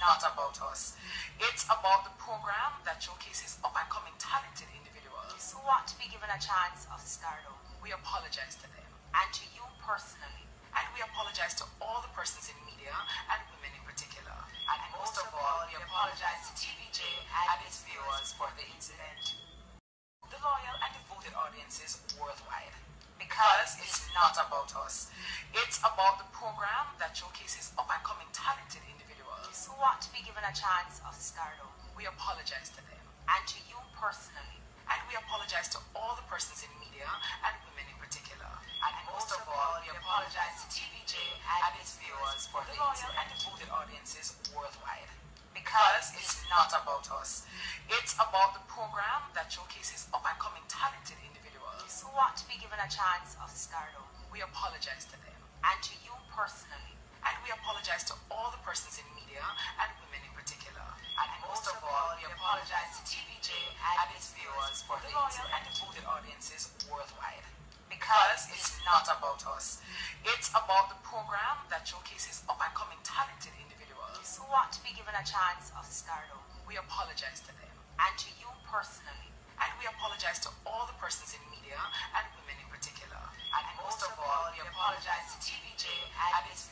not about us. It's about the program that showcases up-and-coming talented individuals who want to be given a chance of stardom. We apologize to them. And to you personally. And we apologize to all the persons in media and women in particular. And most of all, we apologize to TVJ and its viewers for the incident. The loyal and devoted audiences worldwide. Because it's not about us. It's about the program that showcases up-and-coming talented individuals who want to be given a chance of stardom. We apologize to them. And to you personally. And we apologize to all the persons in media and women in particular. And most of all, we apologize to TVJ and its viewers for the loyal and devoted audiences worldwide. Because it's not about us. It's about the program that showcases up-and-coming talented individuals who want to be given a chance of stardom. We apologize to them. And to you personally. And we apologize to all the persons in media and women in particular. And most of all, we apologize to TVJ and its viewers for the loyal and devoted audiences worldwide. Because it's not about us. It's about the program that showcases up-and-coming talented individuals who want to be given a chance of stardom. We apologize to them. And to you personally. And we apologize to all the persons in media and women in particular. And most of all, we apologize to TVJ and its